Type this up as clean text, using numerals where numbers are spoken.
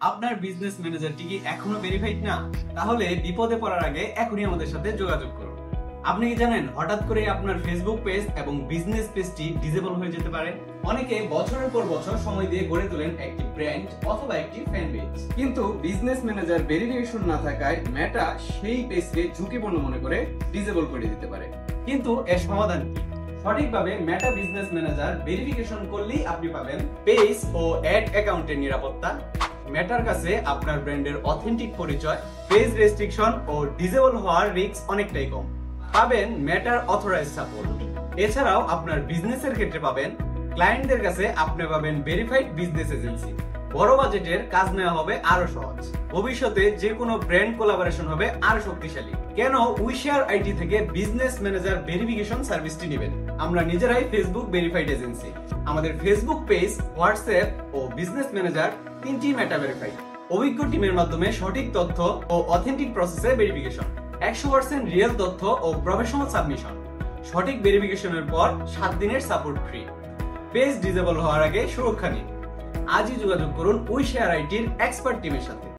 আপনার বিজনেস ম্যানেজারটি কি এখনো ভেরিফাইড না? তাহলে বিপদে পড়ার আগে এখনই আমাদের সাথে যোগাযোগ করুন। আপনি কি জানেন হঠাৎ করে আপনার ফেসবুক পেজ এবং বিজনেস পেজটি ডিসেবল হয়ে যেতে পারে? অনেকে বছরের পর বছর সময় দিয়ে গড়ে তোলেন একটি ব্র্যান্ড অথবা একটি ফ্যান পেজ, কিন্তু বিজনেস ম্যানেজার ভেরিফিকেশন না থাকায় মেটা সেই পেজকে ঝুঁকিপূর্ণ মনে করে ডিসেবল করে দিতে পারে। কিন্তু এর সমাধান কি? সঠিকভাবে মেটা বিজনেস ম্যানেজার ভেরিফিকেশন করলেই আপনি পাবেন পেজ ও অ্যাড অ্যাকাউন্টের নিরাপত্তা, মেটার কাছে আপনার ব্র্যান্ডের অথেন্টিক পরিচয়, পেজ রেস্ট্রিকশন ও ডিসেবল হওয়ার রিস্ক অনেকটাই কম। পাবেন মেটার অথরাইজ সাপোর্ট। এছাড়াও আপনার বিজনেসের ক্ষেত্রে পাবেন ক্লায়েন্টদের কাছে আপনি পাবেন ভেরিফাইড বিজনেস এজেন্সি। বড় বাজেটের কাজ নেওয়া হবে আরো সহজ। ভবিষ্যতে যে কোনো ব্র্যান্ড কোলাবোরেশন হবে আরো শক্তিশালী। কেন উইশেয়ার আইটি থেকে বিজনেস ম্যানেজার ভেরিফিকেশন সার্ভিসটি নেবেন? আমরা নিজেরাই ফেসবুক ভেরিফাইড এজেন্সি। আমাদের ফেসবুক পেজ, হোয়াটসঅ্যাপ ও বিজনেস ম্যানেজার তিনটি মেটা ভেরিফাইড। অভিজ্ঞ টিমের মাধ্যমে সঠিক তথ্য ও অথেন্টিক প্রসেসে ভেরিফিকেশন, 100% রিয়েল তথ্য ও প্রফেশনাল সাবমিশন। সঠিক ভেরিফিকেশনের পর 7 দিনের সাপোর্ট ফ্রি। পেজ ডিসেবল হওয়ার আগে সুরক্ষা নিন। আজই যোগাযোগ করুন উইশেয়ার আইটির এক্সপার্ট টিমের সাথে।